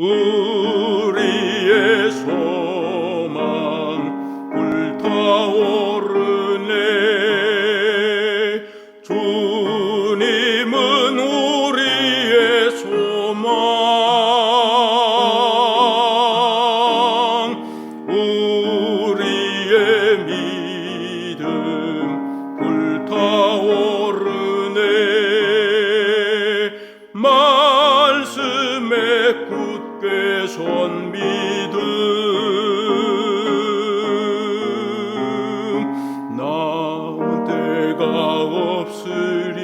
우리의 소망 불타오르네. 주님은 우리의 소망, 우리의 믿음 불타오르네. 말씀에 굳게 선 믿음, 나은 때가 없으리.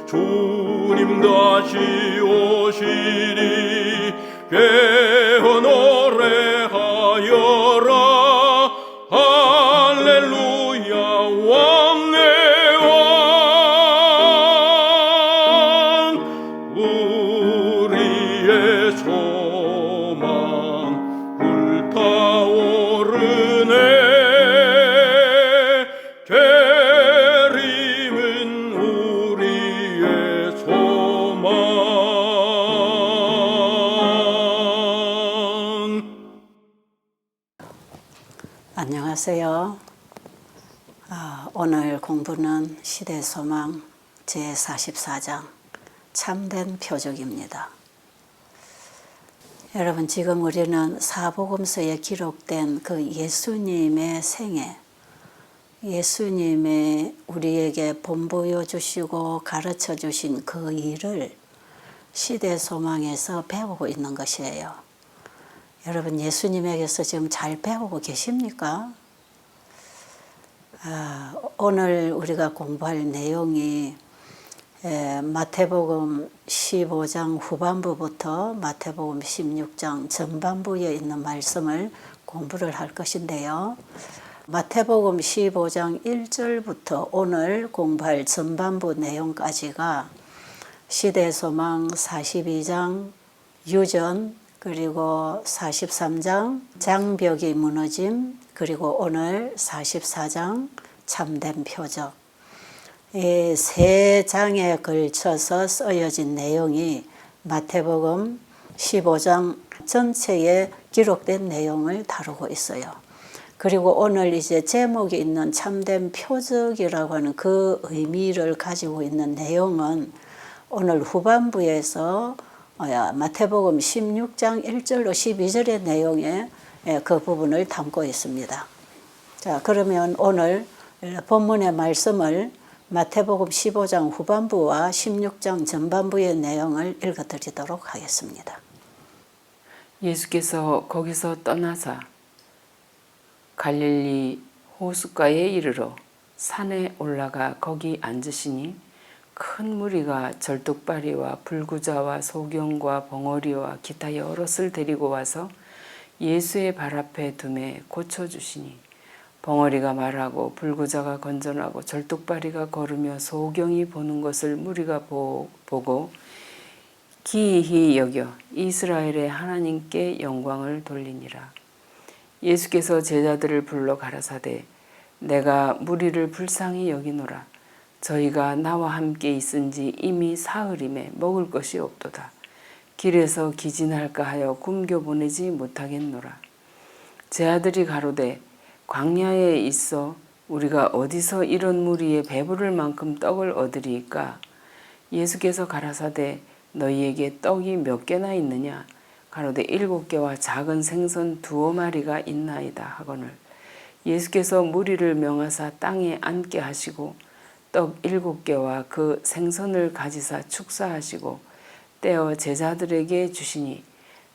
주님 다시 오시리. 깨어 노래하여라. 할렐루야. 왕의 왕, 우리의 소망 불타오르네. 계림은 우리의 소망. 안녕하세요. 오늘 공부는 시대소망 제44장 참된 표적입니다. 여러분, 지금 우리는 사복음서에 기록된 그 예수님의 생애, 예수님의 우리에게 본보여 주시고 가르쳐 주신 그 일을 시대소망에서 배우고 있는 것이에요. 여러분, 예수님에게서 지금 잘 배우고 계십니까? 오늘 우리가 공부할 내용이 마태복음 15장 후반부부터 마태복음 16장 전반부에 있는 말씀을 공부를 할 것인데요. 마태복음 15장 1절부터 오늘 공부할 전반부 내용까지가 시대소망 42장 유전, 그리고 43장 장벽이 무너짐, 그리고 오늘 44장 참된 표적, 이 세 장에 걸쳐서 쓰여진 내용이 마태복음 15장 전체에 기록된 내용을 다루고 있어요. 그리고 오늘 이제 제목이 있는 참된 표적이라고 하는 그 의미를 가지고 있는 내용은 오늘 후반부에서 마태복음 16장 1절로 12절의 내용에 그 부분을 담고 있습니다. 자, 그러면 오늘 본문의 말씀을 마태복음 15장 후반부와 16장 전반부의 내용을 읽어드리도록 하겠습니다. 예수께서 거기서 떠나사 갈릴리 호숫가에 이르러 산에 올라가 거기 앉으시니 큰 무리가 절뚝발이와 불구자와 소경과 벙어리와 기타 여럿을 데리고 와서 예수의 발 앞에 두매 고쳐주시니 벙어리가 말하고 불구자가 건전하고 절뚝발이가 걸으며 소경이 보는 것을 무리가 보고 기이히 여겨 이스라엘의 하나님께 영광을 돌리니라. 예수께서 제자들을 불러 가라사대 내가 무리를 불쌍히 여기노라. 저희가 나와 함께 있은지 이미 사흘임에 먹을 것이 없도다. 길에서 기진할까 하여 굶겨 보내지 못하겠노라. 제 아들이 가로되 광야에 있어 우리가 어디서 이런 무리에 배부를 만큼 떡을 얻으리이까? 예수께서 가라사대 너희에게 떡이 몇 개나 있느냐? 가로되 7개와 작은 생선 2마리가 있나이다 하거늘 예수께서 무리를 명하사 땅에 앉게 하시고 떡 7개와 그 생선을 가지사 축사하시고 떼어 제자들에게 주시니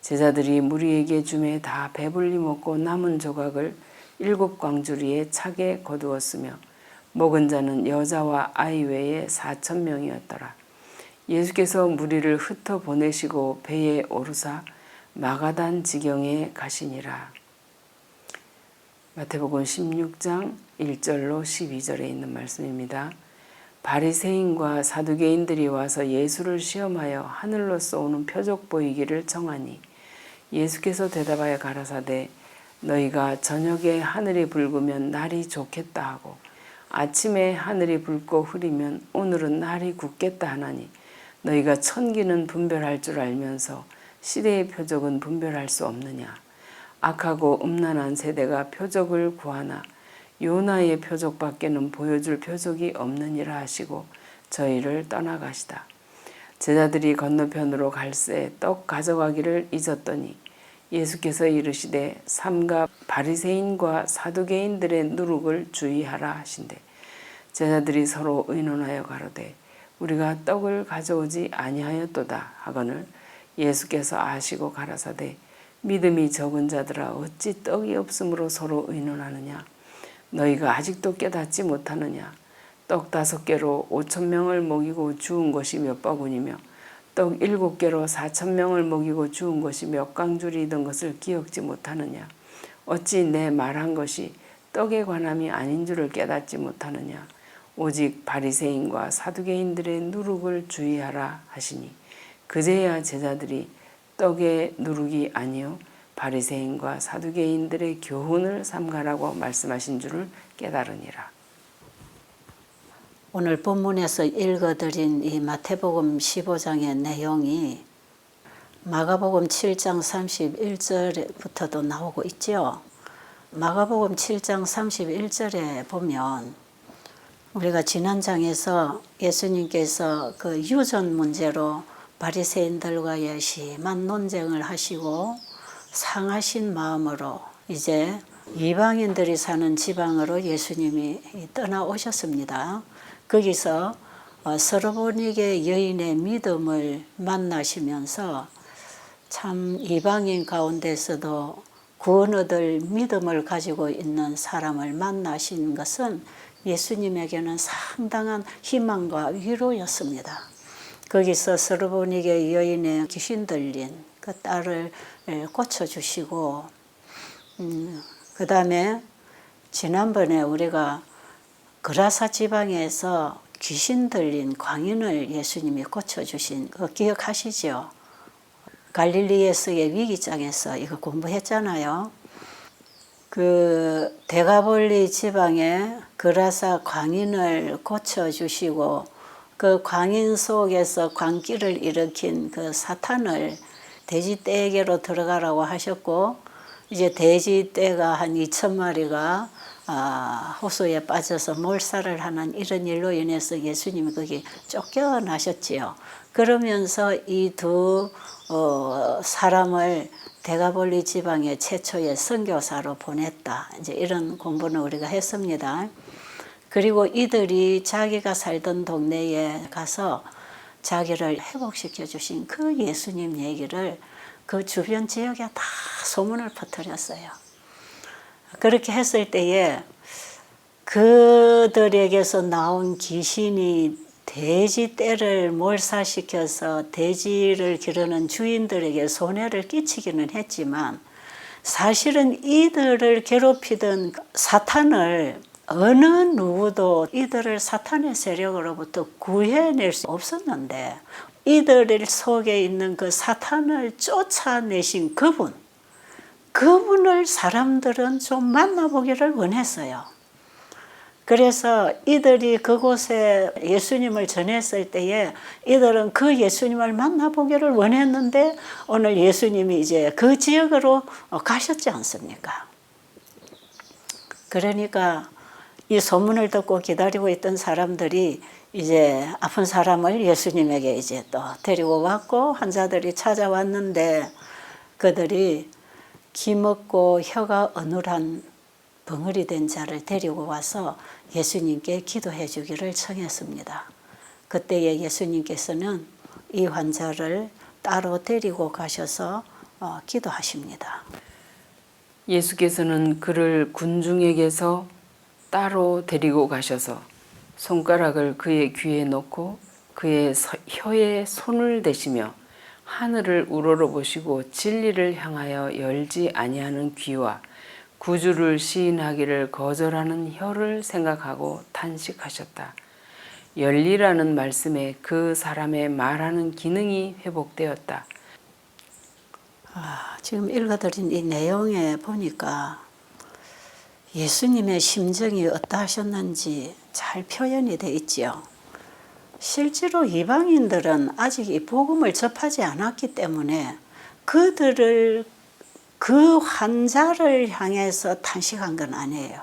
제자들이 무리에게 주매 다 배불리 먹고 남은 조각을 7광주리에 차게 거두었으며 먹은 자는 여자와 아이 외에 4,000명이었더라. 예수께서 무리를 흩어 보내시고 배에 오르사 마가단 지경에 가시니라. 마태복음 16장 1절로 12절에 있는 말씀입니다. 바리새인과 사두개인들이 와서 예수를 시험하여 하늘로서 오는 표적 보이기를 청하니 예수께서 대답하여 가라사대 너희가 저녁에 하늘이 붉으면 날이 좋겠다 하고 아침에 하늘이 붉고 흐리면 오늘은 날이 굳겠다 하나니 너희가 천기는 분별할 줄 알면서 시대의 표적은 분별할 수 없느냐. 악하고 음란한 세대가 표적을 구하나 요나의 표적밖에는 보여줄 표적이 없느니라 하시고 저희를 떠나가시다. 제자들이 건너편으로 갈새 떡 가져가기를 잊었더니 예수께서 이르시되 삼가 바리새인과 사두개인들의 누룩을 주의하라 하신대. 제자들이 서로 의논하여 가로되 우리가 떡을 가져오지 아니하였도다 하거늘 예수께서 아시고 가라사대 믿음이 적은 자들아 어찌 떡이 없으므로 서로 의논하느냐. 너희가 아직도 깨닫지 못하느냐. 떡 5개로 5,000명을 먹이고 주운 것이 몇 바구니며 떡 7개로 4,000명을 먹이고 주운 것이 몇 강줄이던 것을 기억지 못하느냐. 어찌 내 말한 것이 떡에 관함이 아닌 줄을 깨닫지 못하느냐. 오직 바리새인과 사두개인들의 누룩을 주의하라 하시니 그제야 제자들이 떡의 누룩이 아니요 바리새인과 사두개인들의 교훈을 삼가라고 말씀하신 줄을 깨달으니라. 오늘 본문에서 읽어드린 이 마태복음 15장의 내용이 마가복음 7장 31절부터도 나오고 있죠. 마가복음 7장 31절에 보면 우리가 지난 장에서 예수님께서 그 유전 문제로 바리새인들과의 심한 논쟁을 하시고 상하신 마음으로 이제 이방인들이 사는 지방으로 예수님이 떠나오셨습니다. 거기서 서로보니게 여인의 믿음을 만나시면서 참 이방인 가운데서도 구원 얻을 믿음을 가지고 있는 사람을 만나신 것은 예수님에게는 상당한 희망과 위로였습니다. 거기서 서로보니게 여인의 귀신 들린 그 딸을 고쳐주시고 그 다음에 지난번에 우리가 그라사 지방에서 귀신 들린 광인을 예수님이 고쳐주신 거 기억하시죠? 갈릴리에서의 위기장에서 이거 공부했잖아요. 그 데가볼리 지방에 그라사 광인을 고쳐주시고 그 광인 속에서 광기를 일으킨 그 사탄을 돼지떼에게로 들어가라고 하셨고 이제 돼지떼가 한 2,000마리가 호수에 빠져서 몰살을 하는 이런 일로 인해서 예수님이 거기 쫓겨나셨지요. 그러면서 이 두 사람을 데가볼리 지방의 최초의 선교사로 보냈다. 이제 이런 공부는 우리가 했습니다. 그리고 이들이 자기가 살던 동네에 가서 자기를 회복시켜 주신 그 예수님 얘기를 그 주변 지역에 다 소문을 퍼뜨렸어요. 그렇게 했을 때에 그들에게서 나온 귀신이 돼지떼를 몰살시켜서 돼지를 기르는 주인들에게 손해를 끼치기는 했지만 사실은 이들을 괴롭히던 사탄을 어느 누구도 이들을 사탄의 세력으로부터 구해낼 수 없었는데 이들 속에 있는 그 사탄을 쫓아내신 그분을 사람들은 좀 만나보기를 원했어요. 그래서 이들이 그곳에 예수님을 전했을 때에 이들은 그 예수님을 만나보기를 원했는데 오늘 예수님이 이제 그 지역으로 가셨지 않습니까? 그러니까 이 소문을 듣고 기다리고 있던 사람들이 이제 아픈 사람을 예수님에게 이제 또 데리고 왔고 환자들이 찾아왔는데 그들이 기먹고 혀가 어눌한 벙어리 된 자를 데리고 와서 예수님께 기도해 주기를 청했습니다. 그때에 예수님께서는 이 환자를 따로 데리고 가셔서 기도하십니다. 예수께서는 그를 군중에게서 따로 데리고 가셔서 손가락을 그의 귀에 놓고 그의 혀에 손을 대시며 하늘을 우러러보시고 진리를 향하여 열지 아니하는 귀와 구주를 시인하기를 거절하는 혀를 생각하고 탄식하셨다. 열리라는 말씀에 그 사람의 말하는 기능이 회복되었다. 지금 읽어드린 이 내용에 보니까 예수님의 심정이 어떠하셨는지 잘 표현이 되어 있지요. 실제로 이방인들은 아직 이 복음을 접하지 않았기 때문에 그들을 그 환자를 향해서 탄식한 건 아니에요.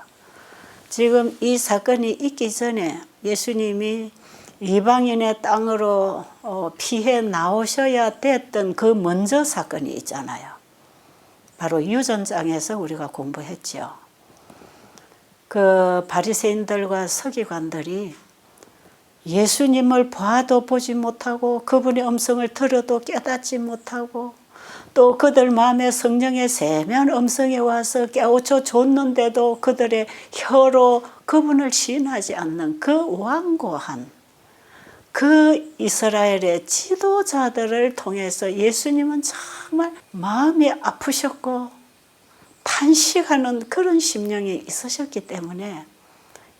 지금 이 사건이 있기 전에 예수님이 이방인의 땅으로 피해 나오셔야 됐던 그 먼저 사건이 있잖아요. 바로 유전장에서 우리가 공부했죠. 그 바리새인들과 서기관들이 예수님을 봐도 보지 못하고 그분의 음성을 들어도 깨닫지 못하고 또 그들 마음에 성령의 세미한 음성이 와서 깨우쳐 줬는데도 그들의 혀로 그분을 시인하지 않는 그 완고한 그 이스라엘의 지도자들을 통해서 예수님은 정말 마음이 아프셨고 탄식하는 그런 심령이 있으셨기 때문에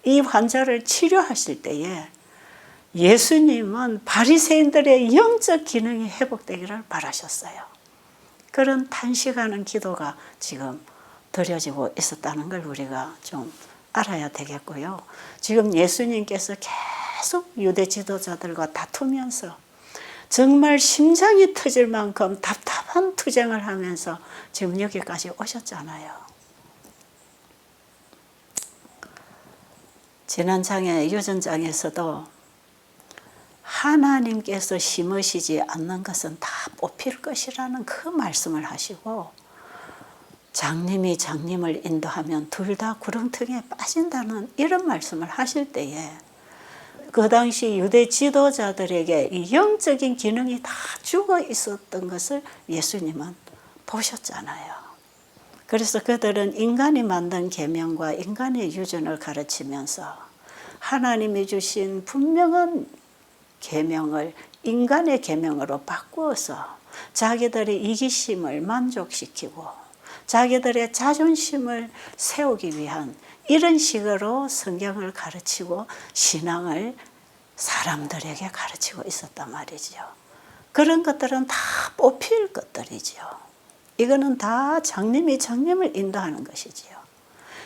이 환자를 치료하실 때에 예수님은 바리새인들의 영적 기능이 회복되기를 바라셨어요. 그런 탄식하는 기도가 지금 드려지고 있었다는 걸 우리가 좀 알아야 되겠고요. 지금 예수님께서 계속 유대 지도자들과 다투면서 정말 심장이 터질 만큼 답답한 투쟁을 하면서 지금 여기까지 오셨잖아요. 지난 장의 유전장에서도 하나님께서 심으시지 않는 것은 다 뽑힐 것이라는 그 말씀을 하시고 장님이 장님을 인도하면 둘 다 구렁텅이에 빠진다는 이런 말씀을 하실 때에 그 당시 유대 지도자들에게 이 영적인 기능이 다 죽어 있었던 것을 예수님은 보셨잖아요. 그래서 그들은 인간이 만든 계명과 인간의 유전을 가르치면서 하나님이 주신 분명한 계명을 인간의 계명으로 바꾸어서 자기들의 이기심을 만족시키고 자기들의 자존심을 세우기 위한 이런 식으로 성경을 가르치고 신앙을 사람들에게 가르치고 있었단 말이죠. 그런 것들은 다 뽑힐 것들이죠. 이거는 다 장님이 장님을 인도하는 것이지요.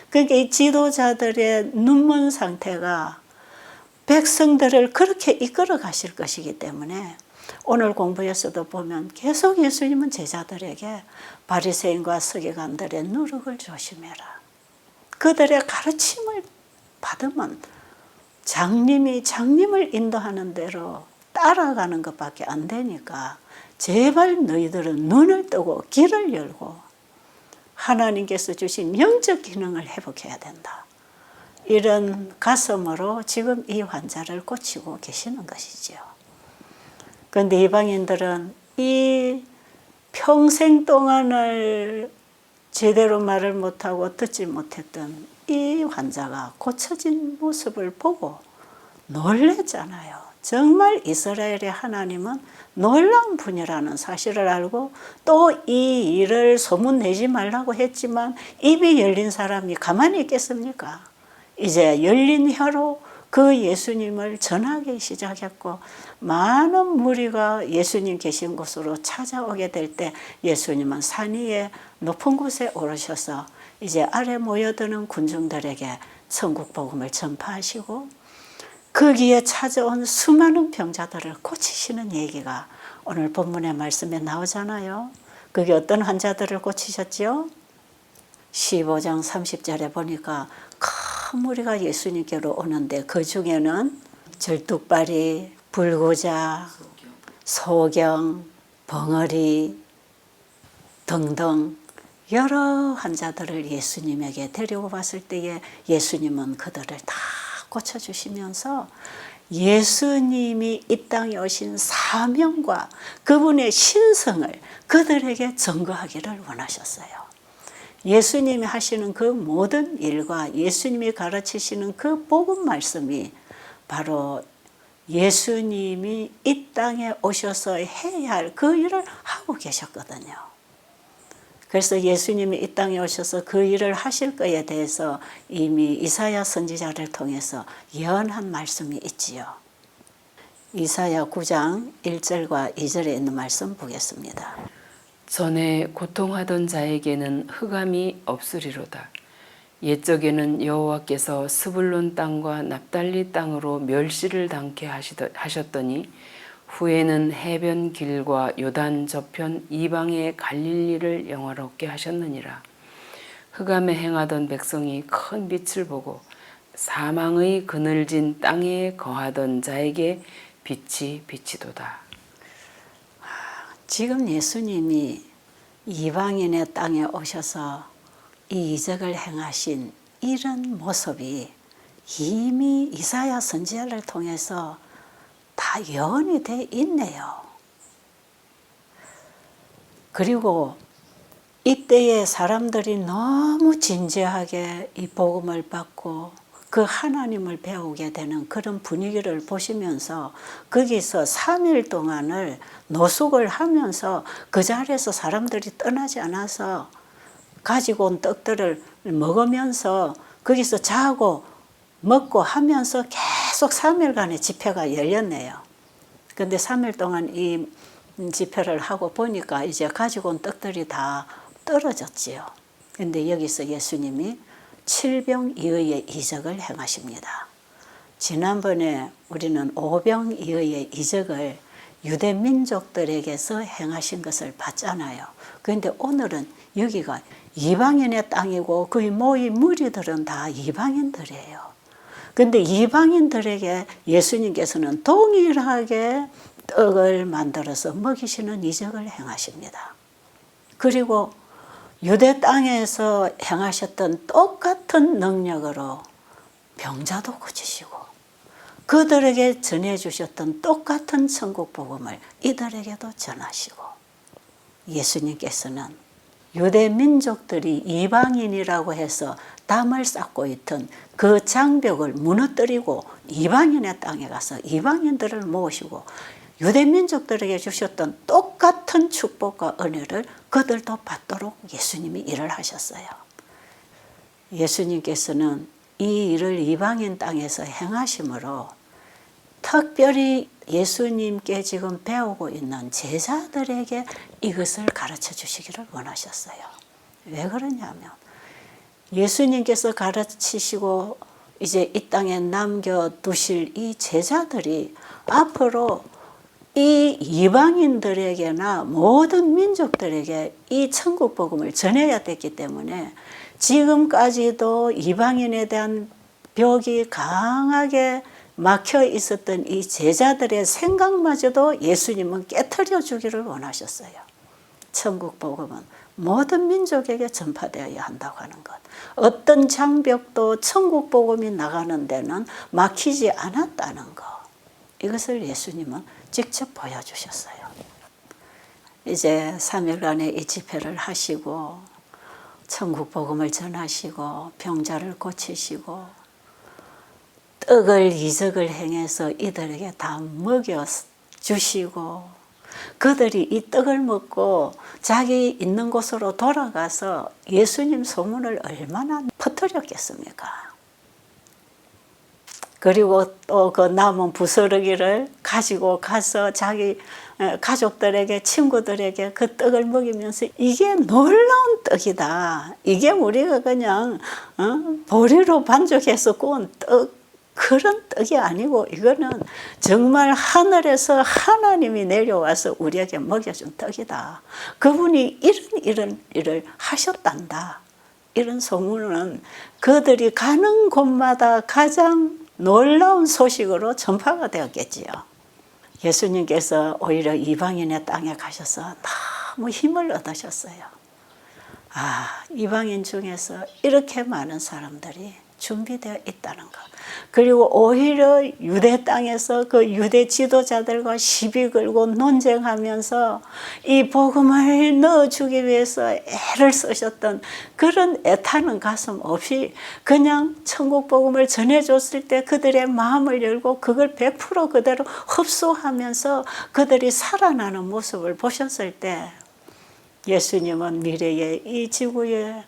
그러니까 이 지도자들의 눈먼 상태가 백성들을 그렇게 이끌어 가실 것이기 때문에 오늘 공부에서도 보면 계속 예수님은 제자들에게 바리새인과 서기관들의 누룩을 조심해라. 그들의 가르침을 받으면 장님이 장님을 인도하는 대로 따라가는 것밖에 안 되니까 제발 너희들은 눈을 뜨고 귀를 열고 하나님께서 주신 영적 기능을 회복해야 된다. 이런 가슴으로 지금 이 환자를 고치고 계시는 것이죠. 그런데 이방인들은 이 평생 동안을 제대로 말을 못하고 듣지 못했던 이 환자가 고쳐진 모습을 보고 놀랬잖아요. 정말 이스라엘의 하나님은 놀라운 분이라는 사실을 알고 또 이 일을 소문내지 말라고 했지만 입이 열린 사람이 가만히 있겠습니까? 이제 열린 혀로 그 예수님을 전하기 시작했고 많은 무리가 예수님 계신 곳으로 찾아오게 될 때 예수님은 산 위에 높은 곳에 오르셔서 이제 아래 모여드는 군중들에게 천국 복음을 전파하시고 거기에 찾아온 수많은 병자들을 고치시는 얘기가 오늘 본문의 말씀에 나오잖아요. 그게 어떤 환자들을 고치셨죠? 15장 30절에 보니까 큰 무리가 예수님께로 오는데 그 중에는 절뚝발이, 불구자, 소경, 벙어리 등등 여러 환자들을 예수님에게 데리고 왔을 때에 예수님은 그들을 다 고쳐주시면서 예수님이 이 땅에 오신 사명과 그분의 신성을 그들에게 증거하기를 원하셨어요. 예수님이 하시는 그 모든 일과 예수님이 가르치시는 그 복음 말씀이 바로 예수님이 이 땅에 오셔서 해야 할 그 일을 하고 계셨거든요. 그래서 예수님이 이 땅에 오셔서 그 일을 하실 것에 대해서 이미 이사야 선지자를 통해서 예언한 말씀이 있지요. 이사야 9장 1절과 2절에 있는 말씀 보겠습니다. 전에 고통하던 자에게는 흑암이 없으리로다. 옛적에는 여호와께서 스불론 땅과 납달리 땅으로 멸시를 당케 하셨더니 후에는 해변 길과 요단 저편 이방의 갈릴리를 영화롭게 하셨느니라. 흑암에 행하던 백성이 큰 빛을 보고 사망의 그늘진 땅에 거하던 자에게 빛이 비치도다. 지금 예수님이 이방인의 땅에 오셔서 이 이적을 행하신 이런 모습이 이미 이사야 선지자를 통해서 다 예언이 돼 있네요. 그리고 이때에 사람들이 너무 진지하게 이 복음을 받고 그 하나님을 배우게 되는 그런 분위기를 보시면서 거기서 3일 동안을 노숙을 하면서 그 자리에서 사람들이 떠나지 않아서 가지고 온 떡들을 먹으면서 거기서 자고 먹고 하면서 계속 3일간의 집회가 열렸네요. 근데 3일 동안 이 집회를 하고 보니까 이제 가지고 온 떡들이 다 떨어졌지요. 근데 여기서 예수님이 칠병이의의 이적을 행하십니다. 지난번에 우리는 오병이의의 이적을 유대 민족들에게서 행하신 것을 봤잖아요. 그런데 오늘은 여기가 이방인의 땅이고 거의 모인 무리들은 다 이방인들이에요. 근데 이방인들에게 예수님께서는 동일하게 떡을 만들어서 먹이시는 이적을 행하십니다. 그리고 유대 땅에서 행하셨던 똑같은 능력으로 병자도 고치시고 그들에게 전해주셨던 똑같은 천국 복음을 이들에게도 전하시고 예수님께서는 유대 민족들이 이방인이라고 해서 담을 쌓고 있던 그 장벽을 무너뜨리고 이방인의 땅에 가서 이방인들을 모시고 유대 민족들에게 주셨던 똑같은 축복과 은혜를 그들도 받도록 예수님이 일을 하셨어요. 예수님께서는 이 일을 이방인 땅에서 행하심으로 특별히 예수님께 지금 배우고 있는 제자들에게 이것을 가르쳐 주시기를 원하셨어요. 왜 그러냐면 예수님께서 가르치시고 이제 이 땅에 남겨두실 이 제자들이 앞으로 이 이방인들에게나 모든 민족들에게 이 천국 복음을 전해야 됐기 때문에 지금까지도 이방인에 대한 벽이 강하게 막혀 있었던 이 제자들의 생각마저도 예수님은 깨트려 주기를 원하셨어요. 천국 복음은 모든 민족에게 전파되어야 한다고 하는 것. 어떤 장벽도 천국 복음이 나가는 데는 막히지 않았다는 것. 이것을 예수님은 직접 보여주셨어요. 이제 3일간의 이 집회를 하시고 천국 복음을 전하시고 병자를 고치시고 떡을 이적을 행해서 이들에게 다 먹여 주시고 그들이 이 떡을 먹고 자기 있는 곳으로 돌아가서 예수님 소문을 얼마나 퍼뜨렸겠습니까? 그리고 또 그 남은 부스러기를 가지고 가서 자기 가족들에게 친구들에게 그 떡을 먹이면서 이게 놀라운 떡이다. 이게 우리가 그냥 보리로 반죽해서 구운 떡 그런 떡이 아니고 이거는 정말 하늘에서 하나님이 내려와서 우리에게 먹여준 떡이다. 그분이 이런 일을 하셨단다. 이런 소문은 그들이 가는 곳마다 가장 놀라운 소식으로 전파가 되었겠지요. 예수님께서 오히려 이방인의 땅에 가셔서 너무 힘을 얻으셨어요. 이방인 중에서 이렇게 많은 사람들이 준비되어 있다는 것. 그리고 오히려 유대 땅에서 그 유대 지도자들과 시비 걸고 논쟁하면서 이 복음을 넣어주기 위해서 애를 쓰셨던 그런 애타는 가슴 없이 그냥 천국 복음을 전해줬을 때 그들의 마음을 열고 그걸 100% 그대로 흡수하면서 그들이 살아나는 모습을 보셨을 때 예수님은 미래에 이 지구에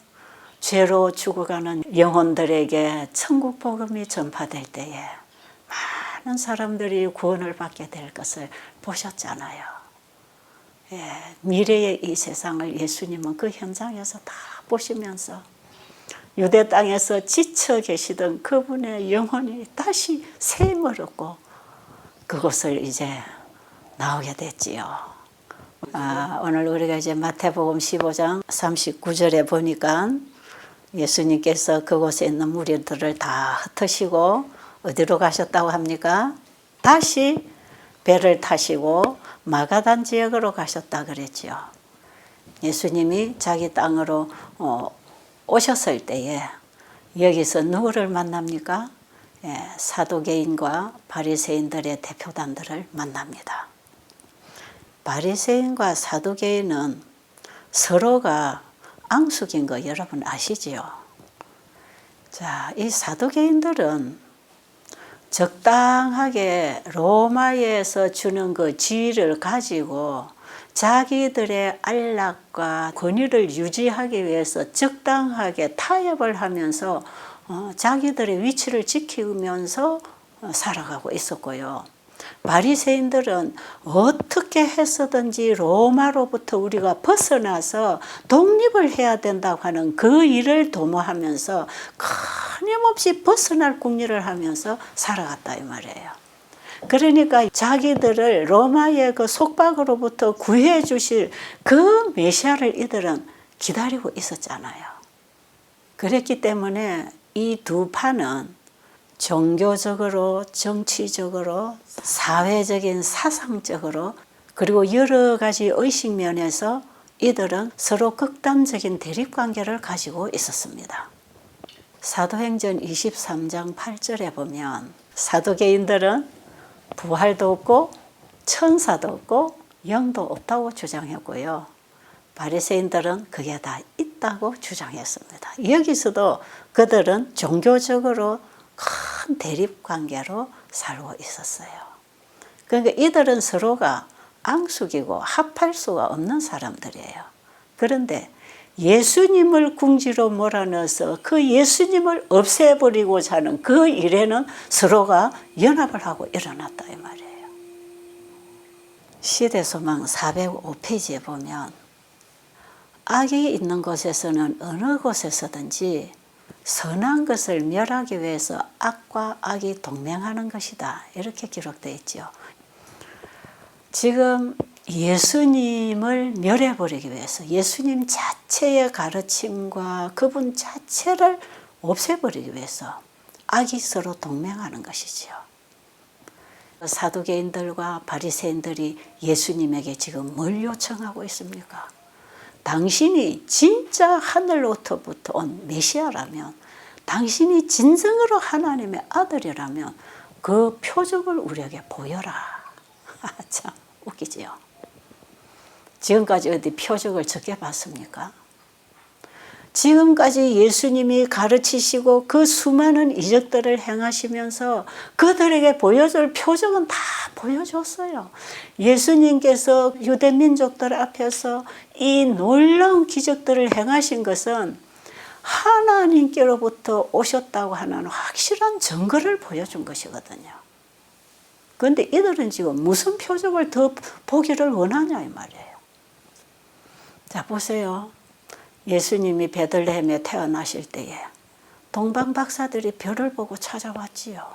죄로 죽어가는 영혼들에게 천국 복음이 전파될 때에 많은 사람들이 구원을 받게 될 것을 보셨잖아요. 미래의 이 세상을 예수님은 그 현장에서 다 보시면서 유대 땅에서 지쳐 계시던 그분의 영혼이 다시 샘을 얻고 그것을 이제 나오게 됐지요. 오늘 우리가 이제 마태복음 15장 39절에 보니까 예수님께서 그곳에 있는 무리들을 다 흩으시고 어디로 가셨다고 합니까? 다시 배를 타시고 마가단 지역으로 가셨다 그랬죠. 예수님이 자기 땅으로 오셨을 때에 여기서 누구를 만납니까? 사두개인과 바리새인들의 대표단들을 만납니다. 바리새인과 사두개인은 서로가 앙숙인 거 여러분 아시지요? 자, 이 사두개인들은 적당하게 로마에서 주는 그 지위를 가지고 자기들의 안락과 권위를 유지하기 위해서 적당하게 타협을 하면서 자기들의 위치를 지키면서 살아가고 있었고요. 바리새인들은 어떻게 해서든지 로마로부터 우리가 벗어나서 독립을 해야 된다고 하는 그 일을 도모하면서 끊임없이 벗어날 궁리를 하면서 살아갔다 이 말이에요. 그러니까 자기들을 로마의 그 속박으로부터 구해 주실 그 메시아를 이들은 기다리고 있었잖아요. 그랬기 때문에 이 두 파는 종교적으로, 정치적으로, 사회적인, 사상적으로 그리고 여러 가지 의식 면에서 이들은 서로 극단적인 대립관계를 가지고 있었습니다. 사도행전 23장 8절에 보면 사두개인들은 부활도 없고 천사도 없고 영도 없다고 주장했고요. 바리새인들은 그게 다 있다고 주장했습니다. 여기서도 그들은 종교적으로 큰 대립관계로 살고 있었어요. 그러니까 이들은 서로가 앙숙이고 합할 수가 없는 사람들이에요. 그런데 예수님을 궁지로 몰아넣어서 그 예수님을 없애버리고자 하는 그 일에는 서로가 연합을 하고 일어났다 이 말이에요. 시대소망 405페이지에 보면 악이 있는 곳에서는 어느 곳에서든지 선한 것을 멸하기 위해서 악과 악이 동맹하는 것이다. 이렇게 기록되어 있죠. 지금 예수님을 멸해버리기 위해서 예수님 자체의 가르침과 그분 자체를 없애버리기 위해서 악이 서로 동맹하는 것이지요. 사두개인들과 바리새인들이 예수님에게 지금 뭘 요청하고 있습니까? 당신이 진짜 하늘로부터 온 메시아라면, 당신이 진정으로 하나님의 아들이라면 그 표적을 우리에게 보여라. 참 웃기지요. 지금까지 어디 표적을 적게 봤습니까? 지금까지 예수님이 가르치시고 그 수많은 이적들을 행하시면서 그들에게 보여줄 표적은 다 보여줬어요. 예수님께서 유대 민족들 앞에서 이 놀라운 기적들을 행하신 것은 하나님께로부터 오셨다고 하는 확실한 증거를 보여준 것이거든요. 그런데 이들은 지금 무슨 표적을 더 보기를 원하냐 이 말이에요. 자, 보세요. 예수님이 베들레헴에 태어나실 때에 동방 박사들이 별을 보고 찾아왔지요.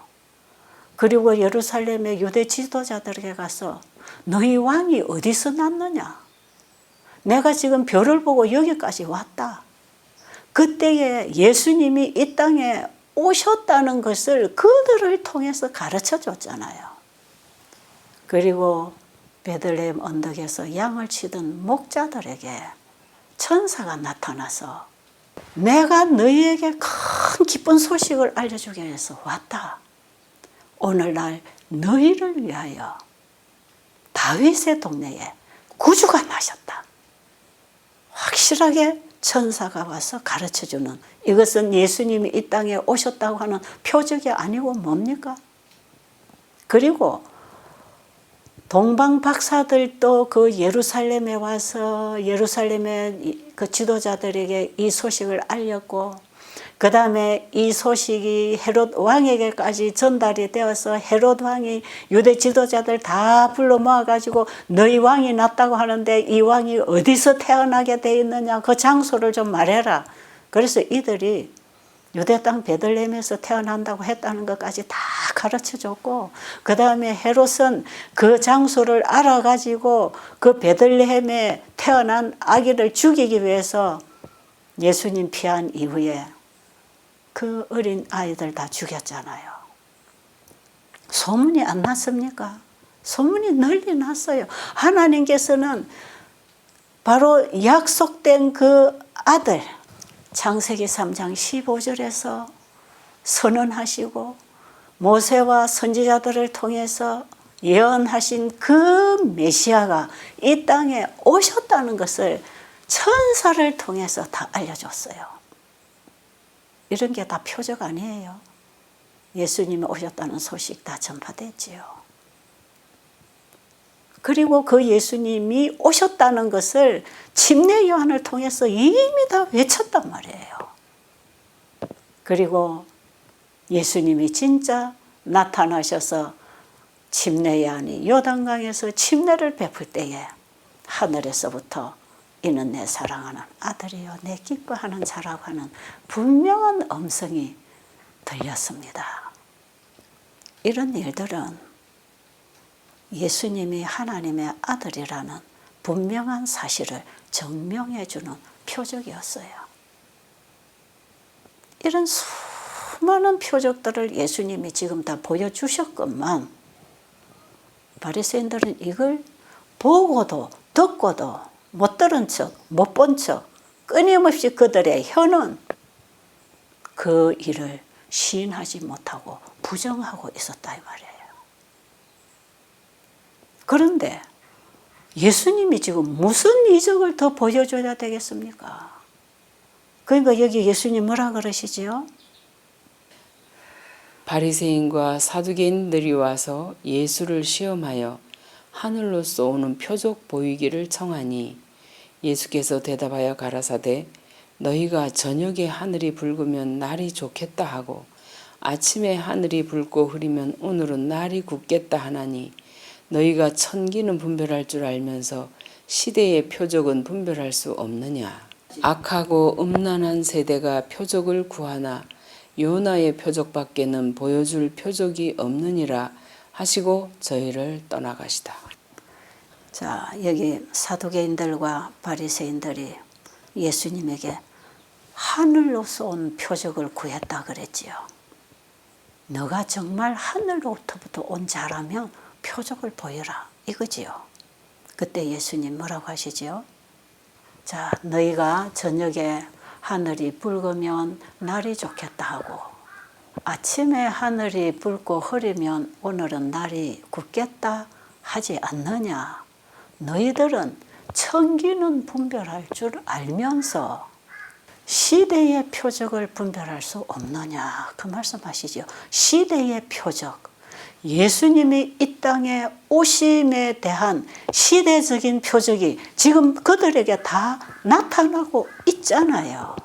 그리고 예루살렘의 유대 지도자들에게 가서 너희 왕이 어디서 났느냐? 내가 지금 별을 보고 여기까지 왔다. 그때에 예수님이 이 땅에 오셨다는 것을 그들을 통해서 가르쳐 줬잖아요. 그리고 베들레헴 언덕에서 양을 치던 목자들에게 천사가 나타나서 내가 너희에게 큰 기쁜 소식을 알려주기 위해서 왔다. 오늘날 너희를 위하여 다윗의 동네에 구주가 나셨다. 확실하게 천사가 와서 가르쳐주는, 이것은 예수님이 이 땅에 오셨다고 하는 표적이 아니고 뭡니까? 그리고 동방 박사들도 그 예루살렘에 와서 예루살렘의 그 지도자들에게 이 소식을 알렸고, 그 다음에 이 소식이 헤롯 왕에게까지 전달이 되어서 헤롯 왕이 유대 지도자들 다 불러 모아가지고 너희 왕이 났다고 하는데 이 왕이 어디서 태어나게 돼 있느냐, 그 장소를 좀 말해라. 그래서 이들이 유대 땅 베들레헴에서 태어난다고 했다는 것까지 다 가르쳐 줬고, 그 다음에 헤롯은 그 장소를 알아가지고 그 베들레헴에 태어난 아기를 죽이기 위해서 예수님 피한 이후에 그 어린 아이들 다 죽였잖아요. 소문이 안 났습니까? 소문이 널리 났어요. 하나님께서는 바로 약속된 그 아들, 창세기 3장 15절에서 선언하시고 모세와 선지자들을 통해서 예언하신 그 메시아가 이 땅에 오셨다는 것을 천사를 통해서 다 알려줬어요. 이런 게 다 표적 아니에요. 예수님이 오셨다는 소식 다 전파됐지요. 그리고 그 예수님이 오셨다는 것을 침례 요한을 통해서 이미 다 외쳤단 말이에요. 그리고 예수님이 진짜 나타나셔서 침례 요한이 요단강에서 침례를 베풀 때에 하늘에서부터 이는 내 사랑하는 아들이요 내 기뻐하는 자라고 하는 분명한 음성이 들렸습니다. 이런 일들은 예수님이 하나님의 아들이라는 분명한 사실을 증명해 주는 표적이었어요. 이런 수많은 표적들을 예수님이 지금 다 보여주셨건만 바리새인들은 이걸 보고도 듣고도 못 들은 척, 못 본 척, 끊임없이 그들의 혀는 그 일을 시인하지 못하고 부정하고 있었다 이 말이에요. 그런데 예수님이 지금 무슨 이적을 더 보여줘야 되겠습니까? 그러니까 여기 예수님 뭐라 그러시지요? 바리새인과 사두개인들이 와서 예수를 시험하여 하늘로서 오는 표적 보이기를 청하니 예수께서 대답하여 가라사대 너희가 저녁에 하늘이 붉으면 날이 좋겠다 하고 아침에 하늘이 붉고 흐리면 오늘은 날이 굳겠다 하나니 너희가 천기는 분별할 줄 알면서 시대의 표적은 분별할 수 없느냐. 악하고 음란한 세대가 표적을 구하나 요나의 표적밖에는 보여줄 표적이 없느니라 하시고 저희를 떠나가시다. 자, 여기 사두개인들과 바리새인들이 예수님에게 하늘로서 온 표적을 구했다 그랬지요. 너가 정말 하늘로부터 온 자라면 표적을 보여라 이거지요. 그때 예수님 뭐라고 하시지요? 자, 너희가 저녁에 하늘이 붉으면 날이 좋겠다 하고 아침에 하늘이 붉고 흐리면 오늘은 날이 굳겠다 하지 않느냐. 너희들은 천기는 분별할 줄 알면서 시대의 표적을 분별할 수 없느냐. 그 말씀하시죠. 시대의 표적. 예수님이 이 땅에 오심에 대한 시대적인 표적이 지금 그들에게 다 나타나고 있잖아요.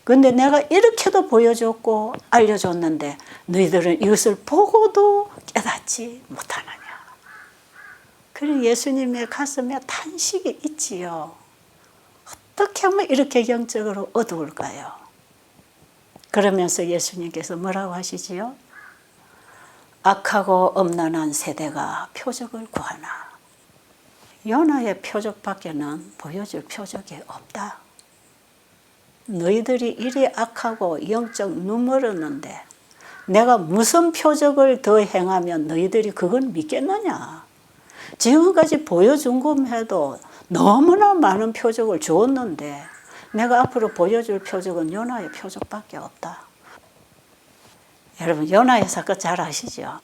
그런데 내가 이렇게도 보여줬고 알려줬는데 너희들은 이것을 보고도 깨닫지 못하느냐. 그리고 예수님의 가슴에 탄식이 있지요. 어떻게 하면 이렇게 영적으로 어두울까요? 그러면서 예수님께서 뭐라고 하시지요? 악하고 엄란한 세대가 표적을 구하나 요나의 표적밖에는 보여줄 표적이 없다. 너희들이 이리 악하고 영적 눈멀었는데 내가 무슨 표적을 더 행하면 너희들이 그걸 믿겠느냐. 지금까지 보여준 것만 해도 너무나 많은 표적을 주었는데 내가 앞으로 보여줄 표적은 요나의 표적밖에 없다. 여러분 요나의 사건 잘 아시죠?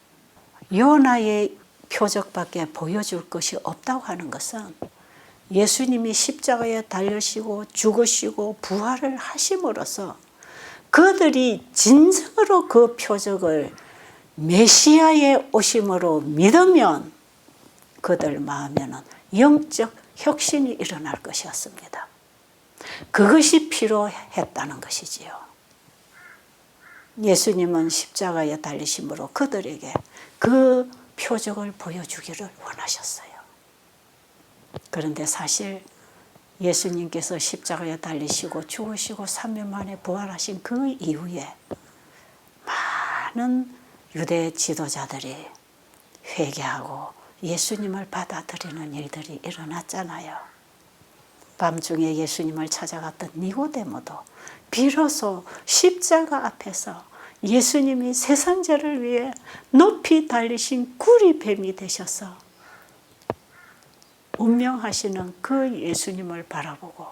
요나의 표적밖에 보여줄 것이 없다고 하는 것은 예수님이 십자가에 달리시고 죽으시고 부활을 하심으로써 그들이 진정으로 그 표적을 메시아의 오심으로 믿으면 그들 마음에는 영적 혁신이 일어날 것이었습니다. 그것이 필요했다는 것이지요. 예수님은 십자가에 달리심으로 그들에게 그 표적을 보여주기를 원하셨어요. 그런데 사실 예수님께서 십자가에 달리시고 죽으시고 3일 만에 부활하신 그 이후에 많은 유대 지도자들이 회개하고 예수님을 받아들이는 일들이 일어났잖아요. 밤중에 예수님을 찾아갔던 니고데모도 비로소 십자가 앞에서 예수님이 세상 죄를 위해 높이 달리신 구리뱀이 되셔서 운명하시는 그 예수님을 바라보고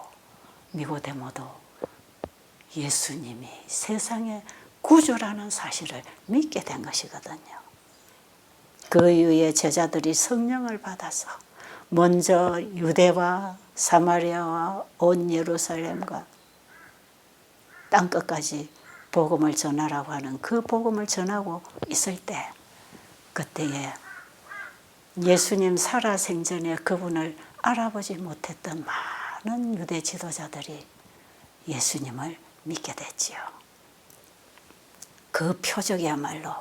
니고데모도 예수님이 세상의 구주라는 사실을 믿게 된 것이거든요. 그 이후에 제자들이 성령을 받아서 먼저 유대와 사마리아와 온 예루살렘과 땅끝까지 복음을 전하라고 하는 그 복음을 전하고 있을 때, 그때에 예수님 살아생전에 그분을 알아보지 못했던 많은 유대 지도자들이 예수님을 믿게 됐지요. 그 표적이야말로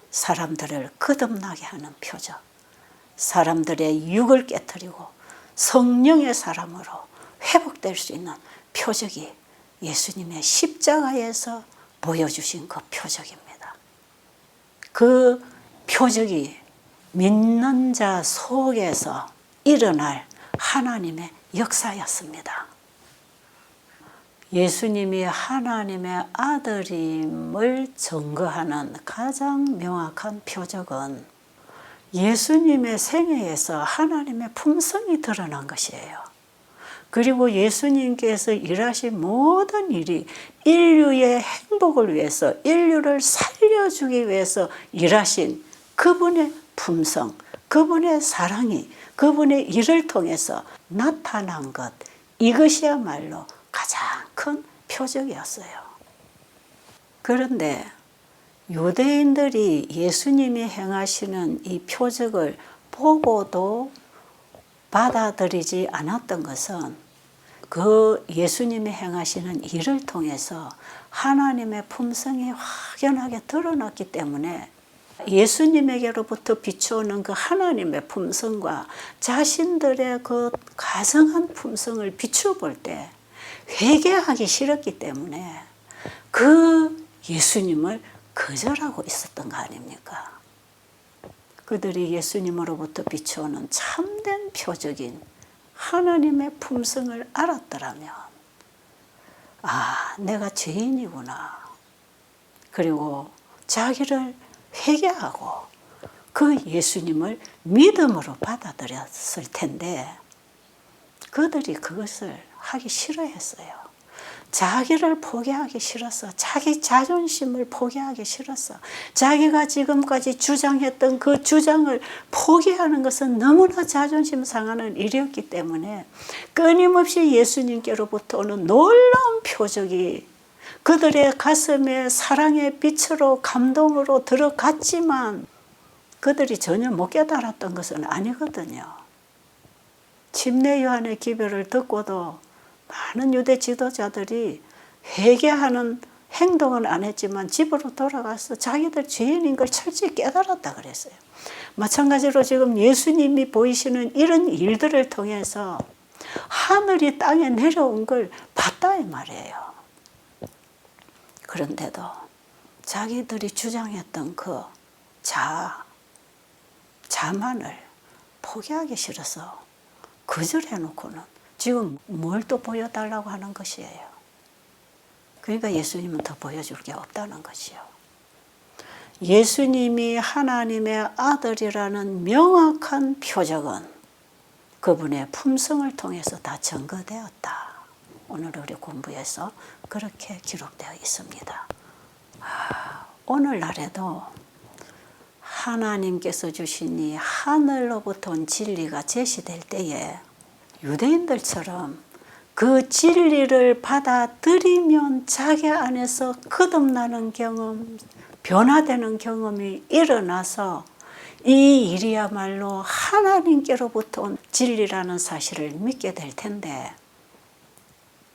사람들을 거듭나게 하는 표적, 사람들의 육을 깨뜨리고 성령의 사람으로 회복될 수 있는 표적이 예수님의 십자가에서 보여주신 그 표적입니다. 그 표적이 믿는 자 속에서 일어날 하나님의 역사였습니다. 예수님이 하나님의 아들임을 증거하는 가장 명확한 표적은 예수님의 생애에서 하나님의 품성이 드러난 것이에요. 그리고 예수님께서 일하신 모든 일이 인류의 행복을 위해서, 인류를 살려주기 위해서 일하신 그분의 품성, 그분의 사랑이 그분의 일을 통해서 나타난 것, 이것이야말로 가장 큰 표적이었어요. 그런데 유대인들이 예수님이 행하시는 이 표적을 보고도 받아들이지 않았던 것은 그 예수님이 행하시는 일을 통해서 하나님의 품성이 확연하게 드러났기 때문에 예수님에게로부터 비추어오는 그 하나님의 품성과 자신들의 그 가정한 품성을 비추어 볼 때 회개하기 싫었기 때문에 그 예수님을 거절하고 있었던 거 아닙니까? 그들이 예수님으로부터 비추어오는 참된 표적인 하나님의 품성을 알았더라면, 아, 내가 죄인이구나. 그리고 자기를 회개하고 그 예수님을 믿음으로 받아들였을 텐데 그들이 그것을 하기 싫어했어요. 자기를 포기하기 싫어서, 자기 자존심을 포기하기 싫어서, 자기가 지금까지 주장했던 그 주장을 포기하는 것은 너무나 자존심 상하는 일이었기 때문에 끊임없이 예수님께로부터 오는 놀라운 표적이 그들의 가슴에 사랑의 빛으로 감동으로 들어갔지만 그들이 전혀 못 깨달았던 것은 아니거든요. 침례 요한의 기별을 듣고도 많은 유대 지도자들이 회개하는 행동은 안 했지만 집으로 돌아가서 자기들 죄인인 걸 철저히 깨달았다 그랬어요. 마찬가지로 지금 예수님이 보이시는 이런 일들을 통해서 하늘이 땅에 내려온 걸 봤다 이 말이에요. 그런데도 자기들이 주장했던 그 자만을 포기하기 싫어서 거절해놓고는 지금 뭘 또 보여달라고 하는 것이에요. 그러니까 예수님은 더 보여줄 게 없다는 것이요. 예수님이 하나님의 아들이라는 명확한 표적은 그분의 품성을 통해서 다 증거되었다. 오늘 우리 공부에서 그렇게 기록되어 있습니다. 오늘날에도 하나님께서 주신 이 하늘로부터 온 진리가 제시될 때에 유대인들처럼 그 진리를 받아들이면 자기 안에서 거듭나는 경험, 변화되는 경험이 일어나서 이 일이야말로 하나님께로부터 온 진리라는 사실을 믿게 될 텐데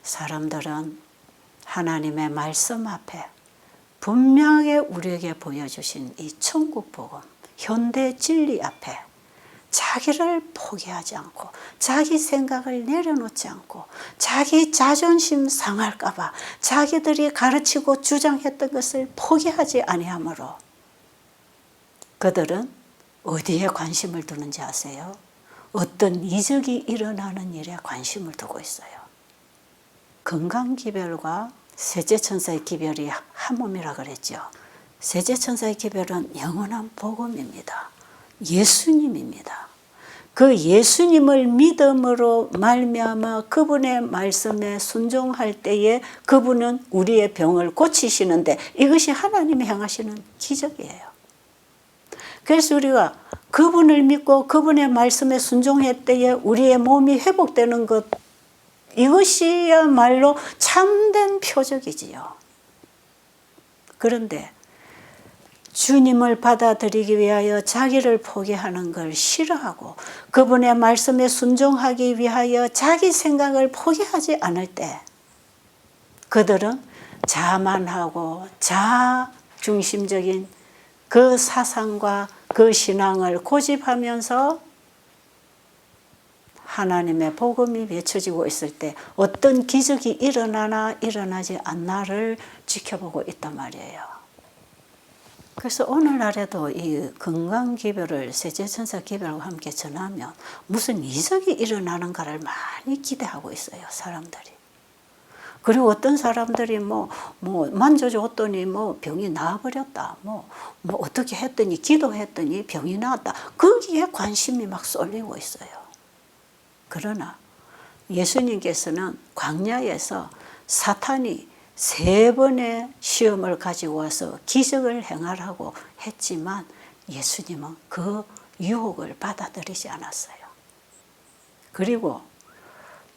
사람들은 하나님의 말씀 앞에 분명하게 우리에게 보여주신 이 천국 복음, 현대 진리 앞에 자기를 포기하지 않고 자기 생각을 내려놓지 않고 자기 자존심 상할까 봐 자기들이 가르치고 주장했던 것을 포기하지 아니하므로 그들은 어디에 관심을 두는지 아세요? 어떤 이적이 일어나는 일에 관심을 두고 있어요. 건강기별과 셋째천사의 기별이 한 몸이라 그랬죠. 셋째천사의 기별은 영원한 복음입니다. 예수님입니다. 그 예수님을 믿음으로 말미암아 그분의 말씀에 순종할 때에 그분은 우리의 병을 고치시는데 이것이 하나님이 행하시는 기적이에요. 그래서 우리가 그분을 믿고 그분의 말씀에 순종할 때에 우리의 몸이 회복되는 것, 이것이야말로 참된 표적이지요. 그런데 주님을 받아들이기 위하여 자기를 포기하는 걸 싫어하고 그분의 말씀에 순종하기 위하여 자기 생각을 포기하지 않을 때 그들은 자만하고 자중심적인 그 사상과 그 신앙을 고집하면서 하나님의 복음이 외쳐지고 있을 때 어떤 기적이 일어나나 일어나지 않나를 지켜보고 있단 말이에요. 그래서 오늘날에도 이 건강기별을 셋째천사 기별과 함께 전하면 무슨 이적이 일어나는가를 많이 기대하고 있어요, 사람들이. 그리고 어떤 사람들이 만져줬더니 병이 나아버렸다. 어떻게 했더니 기도했더니 병이 나았다. 거기에 관심이 막 쏠리고 있어요. 그러나 예수님께서는 광야에서 사탄이 3번의 시험을 가지고 와서 기적을 행하라고 했지만 예수님은 그 유혹을 받아들이지 않았어요. 그리고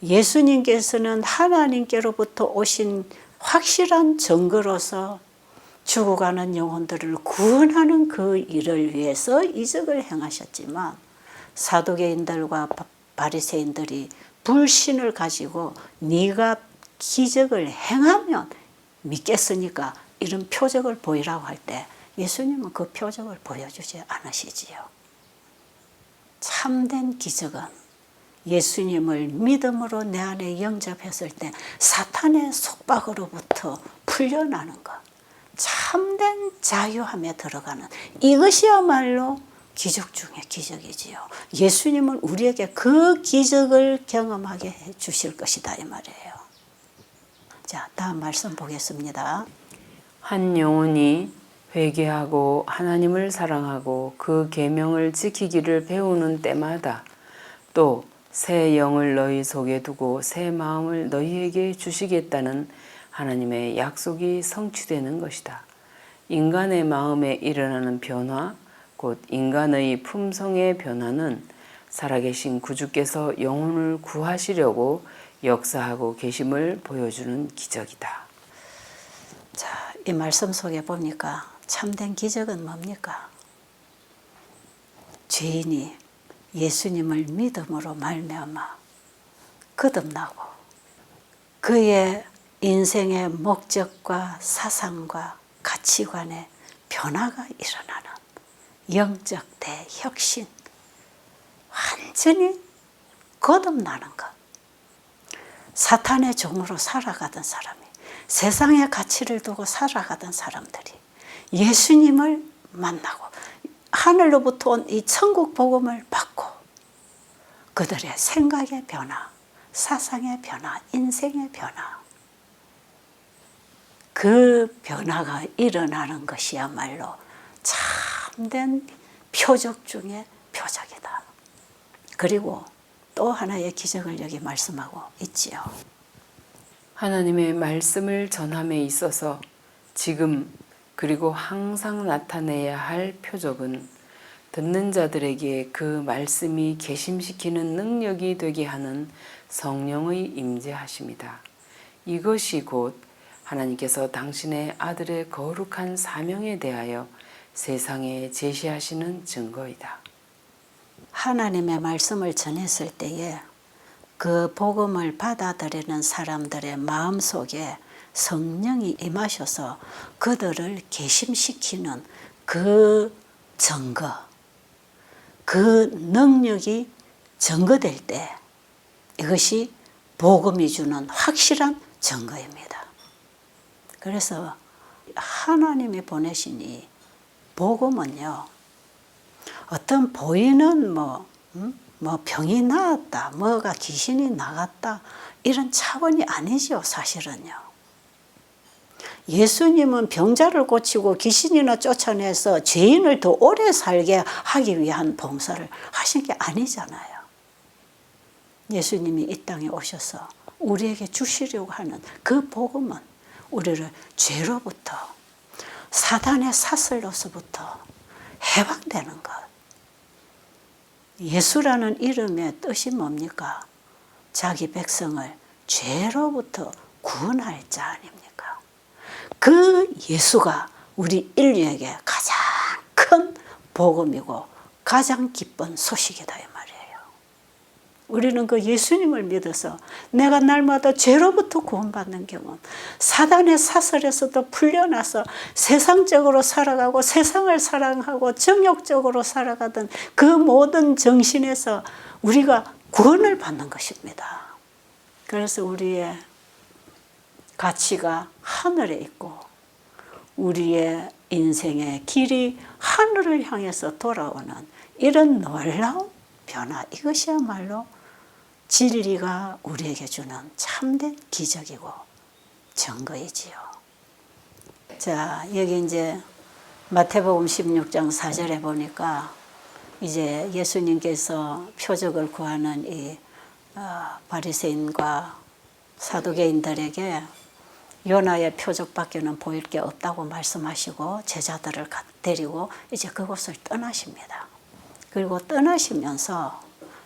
예수님께서는 하나님께로부터 오신 확실한 증거로서 죽어가는 영혼들을 구원하는 그 일을 위해서 이적을 행하셨지만 사두개인들과 바리새인들이 불신을 가지고 네가 기적을 행하면 믿겠으니까 이런 표적을 보이라고 할 때 예수님은 그 표적을 보여주지 않으시지요. 참된 기적은 예수님을 믿음으로 내 안에 영접했을 때 사탄의 속박으로부터 풀려나는 것, 참된 자유함에 들어가는 이것이야말로 기적 중에 기적이지요. 예수님은 우리에게 그 기적을 경험하게 해 주실 것이다 이 말이에요. 자, 다음 말씀 보겠습니다. 한 영혼이 회개하고 하나님을 사랑하고 그 계명을 지키기를 배우는 때마다 또 새 영을 너희 속에 두고 새 마음을 너희에게 주시겠다는 하나님의 약속이 성취되는 것이다. 인간의 마음에 일어나는 변화, 곧 인간의 품성의 변화는 살아계신 구주께서 영혼을 구하시려고 역사하고 계심을 보여주는 기적이다. 자, 이 말씀 속에 보니까 참된 기적은 뭡니까? 죄인이 예수님을 믿음으로 말미암아 거듭나고 그의 인생의 목적과 사상과 가치관에 변화가 일어나는 영적 대혁신, 완전히 거듭나는 것. 사탄의 종으로 살아가던 사람이 세상의 가치를 두고 살아가던 사람들이 예수님을 만나고 하늘로부터 온 이 천국 복음을 받고 그들의 생각의 변화, 사상의 변화, 인생의 변화, 그 변화가 일어나는 것이야말로 참된 표적 중에 표적이다. 그리고 또 하나의 기적을 여기 말씀하고 있지요. 하나님의 말씀을 전함에 있어서 지금 그리고 항상 나타내야 할 표적은 듣는 자들에게 그 말씀이 개심시키는 능력이 되게 하는 성령의 임재하심이다. 이것이 곧 하나님께서 당신의 아들의 거룩한 사명에 대하여 세상에 제시하시는 증거이다. 하나님의 말씀을 전했을 때에 그 복음을 받아들이는 사람들의 마음속에 성령이 임하셔서 그들을 개심시키는 그 증거, 그 능력이 증거될 때 이것이 복음이 주는 확실한 증거입니다. 그래서 하나님이 보내신 이 복음은요, 어떤 보이는 뭐 병이 나았다, 뭐가 귀신이 나갔다, 이런 차원이 아니죠, 사실은요. 예수님은 병자를 고치고 귀신이나 쫓아내서 죄인을 더 오래 살게 하기 위한 봉사를 하신 게 아니잖아요. 예수님이 이 땅에 오셔서 우리에게 주시려고 하는 그 복음은 우리를 죄로부터, 사단의 사슬로서부터 해방되는 것. 예수라는 이름의 뜻이 뭡니까? 자기 백성을 죄로부터 구원할 자 아닙니까? 그 예수가 우리 인류에게 가장 큰 복음이고 가장 기쁜 소식이다 이 말이에요. 우리는 그 예수님을 믿어서 내가 날마다 죄로부터 구원받는 경험, 사단의 사슬에서도 풀려나서 세상적으로 살아가고 세상을 사랑하고 정욕적으로 살아가던 그 모든 정신에서 우리가 구원을 받는 것입니다. 그래서 우리의 가치가 하늘에 있고 우리의 인생의 길이 하늘을 향해서 돌아오는 이런 놀라운 변화, 이것이야말로 진리가 우리에게 주는 참된 기적이고 증거이지요. 자, 여기 이제 마태복음 16장 4절에 보니까 이제 예수님께서 표적을 구하는 이 바리새인과 사두개인들에게 요나의 표적밖에는 보일 게 없다고 말씀하시고 제자들을 데리고 이제 그곳을 떠나십니다. 그리고 떠나시면서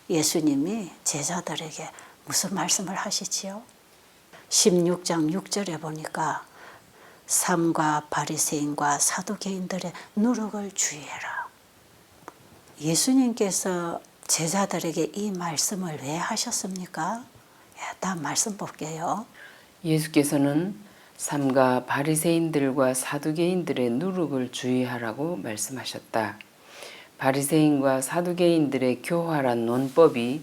예수님이 제자들에게 무슨 말씀을 하시지요? 16장 6절에 보니까 삼가 바리새인과 사두개인들의 누룩을 주의해라. 예수님께서 제자들에게 이 말씀을 왜 하셨습니까? 다음 말씀 볼게요. 예수께서는 삼가 바리새인들과 사두개인들의 누룩을 주의하라고 말씀하셨다. 바리새인과 사두개인들의 교활한 논법이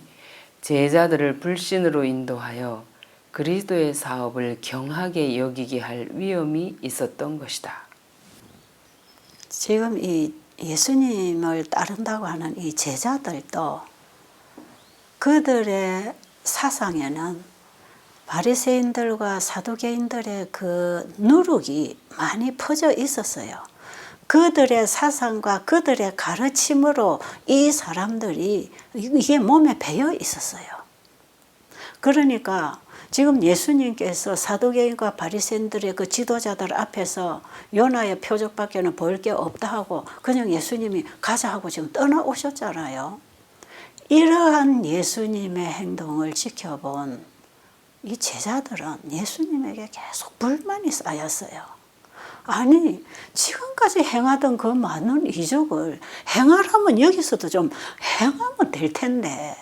제자들을 불신으로 인도하여 그리스도의 사업을 경하게 여기게 할 위험이 있었던 것이다. 지금 이 예수님을 따른다고 하는 이 제자들도 그들의 사상에는 바리새인들과 사두개인들의 그 누룩이 많이 퍼져 있었어요. 그들의 사상과 그들의 가르침으로 이 사람들이 이게 몸에 배어 있었어요. 그러니까 지금 예수님께서 사두개인과 바리새인들의 그 지도자들 앞에서 요나의 표적밖에는 보일 게 없다 하고 그냥 예수님이 가자 하고 지금 떠나오셨잖아요. 이러한 예수님의 행동을 지켜본 이 제자들은 예수님에게 계속 불만이 쌓였어요. 아니, 지금까지 행하던 그 많은 이적을 행하라면 여기서도 좀 행하면 될 텐데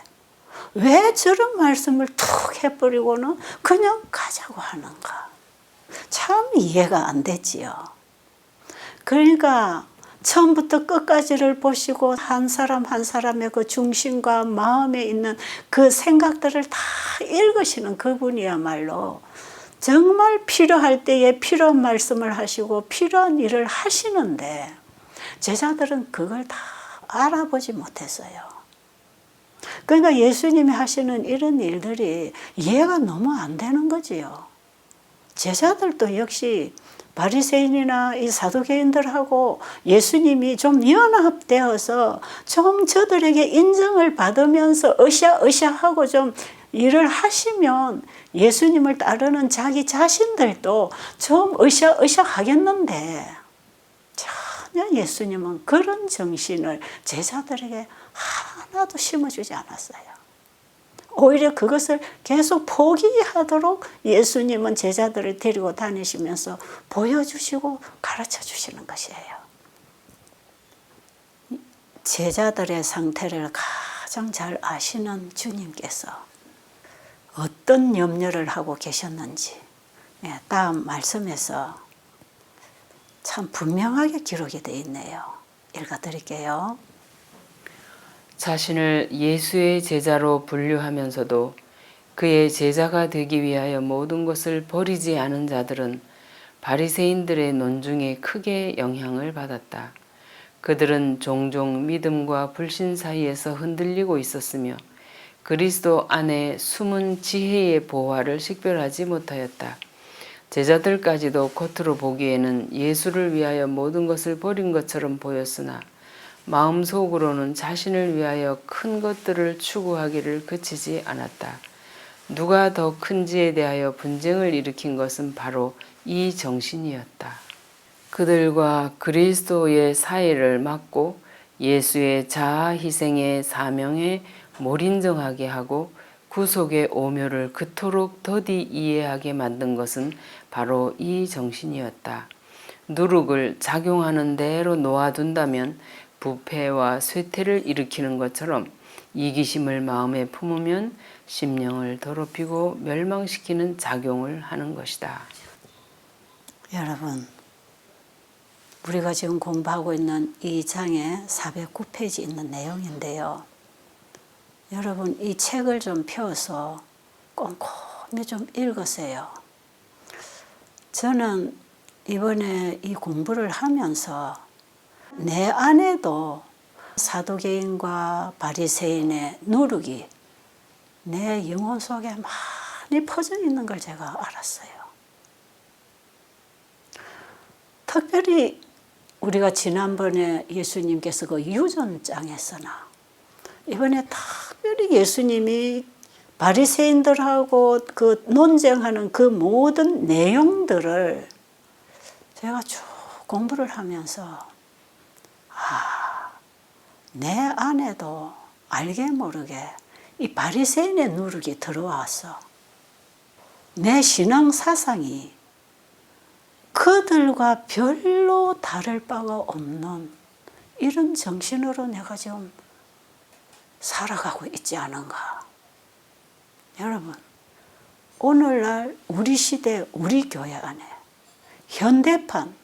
왜 저런 말씀을 툭 해버리고는 그냥 가자고 하는가? 참 이해가 안 되지요. 그러니까 처음부터 끝까지를 보시고 한 사람 한 사람의 그 중심과 마음에 있는 그 생각들을 다 읽으시는 그분이야말로 정말 필요할 때에 필요한 말씀을 하시고 필요한 일을 하시는데 제자들은 그걸 다 알아보지 못했어요. 그러니까 예수님이 하시는 이런 일들이 이해가 너무 안 되는 거지요. 제자들도 역시 바리새인이나 이 사두개인들하고 예수님이 좀 연합되어서 좀 저들에게 인정을 받으면서 으쌰으쌰하고 좀 일을 하시면 예수님을 따르는 자기 자신들도 좀 으쌰으쌰 하겠는데 전혀 예수님은 그런 정신을 제자들에게 하나도 심어주지 않았어요. 오히려 그것을 계속 포기하도록 예수님은 제자들을 데리고 다니시면서 보여주시고 가르쳐 주시는 것이에요. 제자들의 상태를 가장 잘 아시는 주님께서 어떤 염려를 하고 계셨는지 다음 말씀에서 참 분명하게 기록이 되어 있네요. 읽어드릴게요. 자신을 예수의 제자로 분류하면서도 그의 제자가 되기 위하여 모든 것을 버리지 않은 자들은 바리새인들의 논중에 크게 영향을 받았다. 그들은 종종 믿음과 불신 사이에서 흔들리고 있었으며 그리스도 안에 숨은 지혜의 보화를 식별하지 못하였다. 제자들까지도 겉으로 보기에는 예수를 위하여 모든 것을 버린 것처럼 보였으나 마음속으로는 자신을 위하여 큰 것들을 추구하기를 그치지 않았다. 누가 더 큰지에 대하여 분쟁을 일으킨 것은 바로 이 정신이었다. 그들과 그리스도의 사이를 막고 예수의 자아 희생의 사명에 몰인정하게 하고 구속의 오묘를 그토록 더디 이해하게 만든 것은 바로 이 정신이었다. 누룩을 작용하는 대로 놓아둔다면 부패와 쇠퇴를 일으키는 것처럼 이기심을 마음에 품으면 심령을 더럽히고 멸망시키는 작용을 하는 것이다. 여러분, 우리가 지금 공부하고 있는 이 장에 409페이지 있는 내용인데요. 여러분, 이 책을 좀 펴서 꼼꼼히 좀 읽으세요. 저는 이번에 이 공부를 하면서 내 안에도 사두개인과 바리새인의 누룩이 내 영혼 속에 많이 퍼져 있는 걸 제가 알았어요. 특별히 우리가 지난번에 예수님께서 그 유전장에서나 이번에 특별히 예수님이 바리새인들하고 그 논쟁하는 그 모든 내용들을 제가 쭉 공부를 하면서 내 안에도 알게 모르게 이 바리새인의 누룩이 들어와서 내 신앙 사상이 그들과 별로 다를 바가 없는 이런 정신으로 내가 지금 살아가고 있지 않은가. 여러분, 오늘날 우리 시대 우리 교회 안에 현대판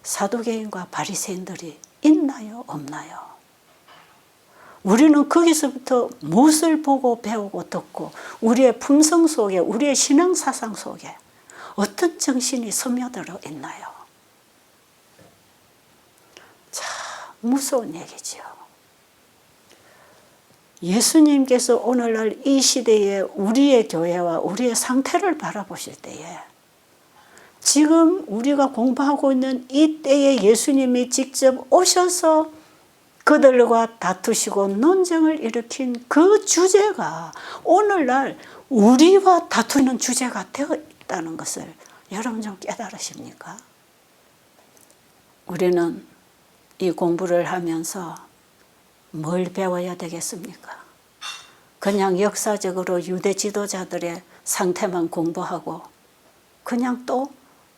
사두개인과 바리새인들이 있나요? 없나요? 우리는 거기서부터 무엇을 보고 배우고 듣고 우리의 품성 속에 우리의 신앙 사상 속에 어떤 정신이 스며들어 있나요? 참 무서운 얘기죠. 예수님께서 오늘날 이 시대에 우리의 교회와 우리의 상태를 바라보실 때에 지금 우리가 공부하고 있는 이 때에 예수님이 직접 오셔서 그들과 다투시고 논쟁을 일으킨 그 주제가 오늘날 우리와 다투는 주제가 되어 있다는 것을 여러분 좀 깨달으십니까? 우리는 이 공부를 하면서 뭘 배워야 되겠습니까? 그냥 역사적으로 유대 지도자들의 상태만 공부하고 그냥 또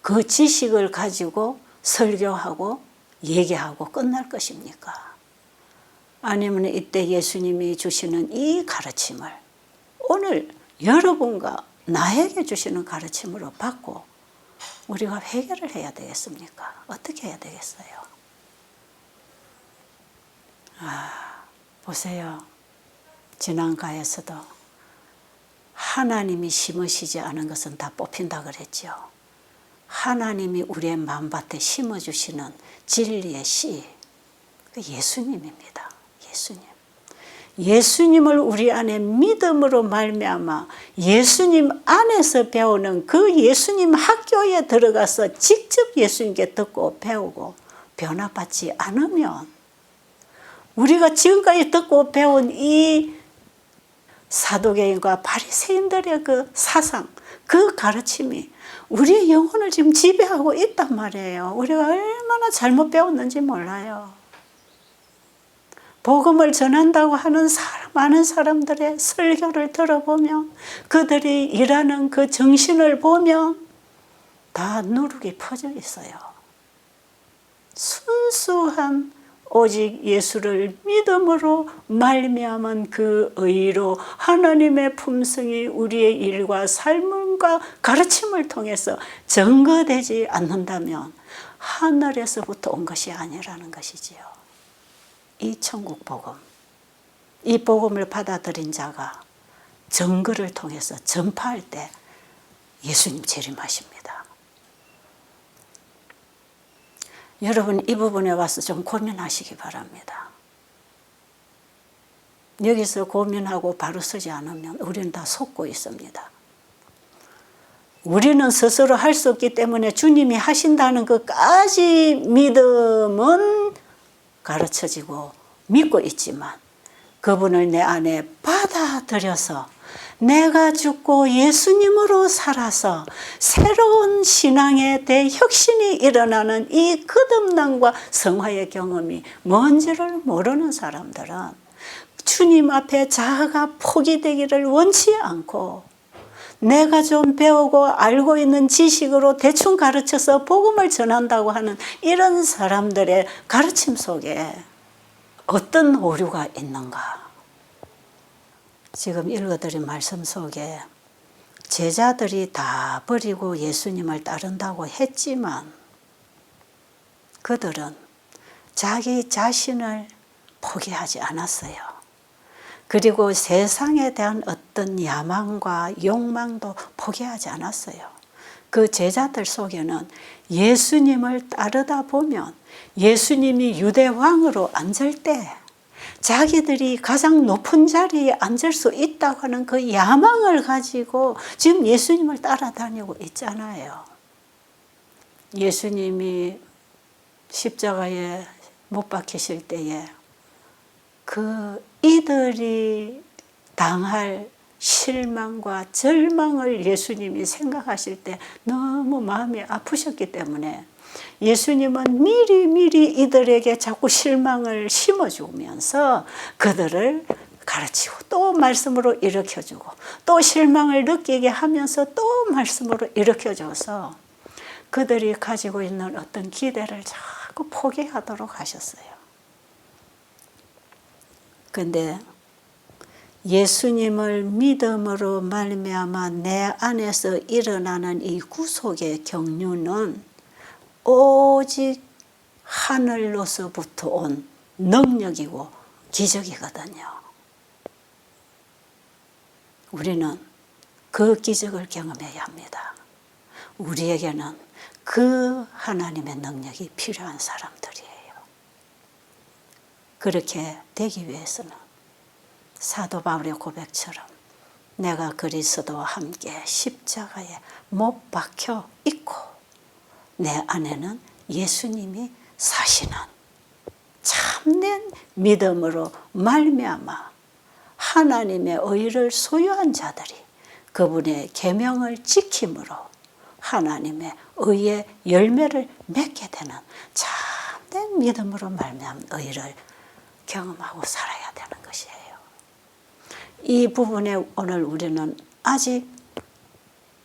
그 지식을 가지고 설교하고 얘기하고 끝날 것입니까? 아니면 이때 예수님이 주시는 이 가르침을 오늘 여러분과 나에게 주시는 가르침으로 받고 우리가 해결을 해야 되겠습니까? 어떻게 해야 되겠어요? 보세요. 지난가에서도 하나님이 심으시지 않은 것은 다 뽑힌다 그랬죠. 하나님이 우리의 마음밭에 심어주시는 진리의 씨, 그 예수님입니다. 예수님. 예수님을 우리 안에 믿음으로 말미암아 예수님 안에서 배우는 그 예수님 학교에 들어가서 직접 예수님께 듣고 배우고 변화받지 않으면 우리가 지금까지 듣고 배운 이 사두개인과 바리새인들의 그 사상, 그 가르침이 우리의 영혼을 지금 지배하고 있단 말이에요. 우리가 얼마나 잘못 배웠는지 몰라요. 복음을 전한다고 하는 많은 사람들의 설교를 들어보면 그들이 일하는 그 정신을 보면 다 누룩이 퍼져 있어요. 순수한 오직 예수를 믿음으로 말미암은 그 의로 하나님의 품성이 우리의 일과 삶과 가르침을 통해서 증거되지 않는다면 하늘에서부터 온 것이 아니라는 것이지요. 이 천국 복음, 이 복음을 받아들인 자가 증거를 통해서 전파할 때 예수님 재림하십니다. 여러분 이 부분에 와서 좀 고민하시기 바랍니다. 여기서 고민하고 바로 서지 않으면 우리는 다 속고 있습니다. 우리는 스스로 할 수 없기 때문에 주님이 하신다는 것까지 믿음은 가르쳐지고 믿고 있지만 그분을 내 안에 받아들여서 내가 죽고 예수님으로 살아서 새로운 신앙의 대혁신이 일어나는 이 거듭남과 성화의 경험이 뭔지를 모르는 사람들은 주님 앞에 자아가 포기되기를 원치 않고 내가 좀 배우고 알고 있는 지식으로 대충 가르쳐서 복음을 전한다고 하는 이런 사람들의 가르침 속에 어떤 오류가 있는가? 지금 읽어드린 말씀 속에 제자들이 다 버리고 예수님을 따른다고 했지만 그들은 자기 자신을 포기하지 않았어요. 그리고 세상에 대한 어떤 야망과 욕망도 포기하지 않았어요. 그 제자들 속에는 예수님을 따르다 보면 예수님이 유대 왕으로 앉을 때 자기들이 가장 높은 자리에 앉을 수 있다고 하는 그 야망을 가지고 지금 예수님을 따라다니고 있잖아요. 예수님이 십자가에 못 박히실 때에 그 이들이 당할 실망과 절망을 예수님이 생각하실 때 너무 마음이 아프셨기 때문에 예수님은 미리 이들에게 자꾸 실망을 심어주면서 그들을 가르치고 또 말씀으로 일으켜주고 또 실망을 느끼게 하면서 또 말씀으로 일으켜줘서 그들이 가지고 있는 어떤 기대를 자꾸 포기하도록 하셨어요. 근데 예수님을 믿음으로 말미암아 내 안에서 일어나는 이 구속의 경륜은 오직 하늘로서부터 온 능력이고 기적이거든요. 우리는 그 기적을 경험해야 합니다. 우리에게는 그 하나님의 능력이 필요한 사람들이에요. 그렇게 되기 위해서는 사도 바울의 고백처럼 내가 그리스도와 함께 십자가에 못 박혀 있고 내 안에는 예수님이 사시는 참된 믿음으로 말미암아 하나님의 의를 소유한 자들이 그분의 계명을 지킴으로 하나님의 의의 열매를 맺게 되는 참된 믿음으로 말미암은 의를 경험하고 살아야 되는 것이에요. 이 부분에 오늘 우리는 아직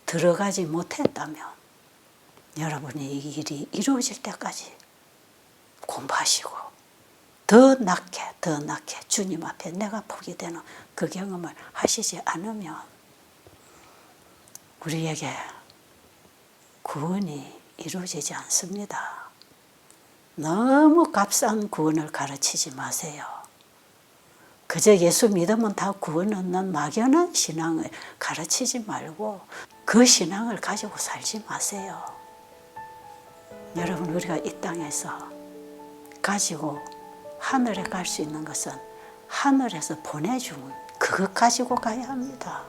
들어가지 못했다면 여러분이 이 일이 이루어질 때까지 공부하시고 더 낮게 주님 앞에 내가 포기되는 그 경험을 하시지 않으면 우리에게 구원이 이루어지지 않습니다. 너무 값싼 구원을 가르치지 마세요. 그저 예수 믿으면 다 구원 얻는 막연한 신앙을 가르치지 말고 그 신앙을 가지고 살지 마세요. 여러분 우리가 이 땅에서 가지고 하늘에 갈 수 있는 것은 하늘에서 보내준 그것 가지고 가야 합니다.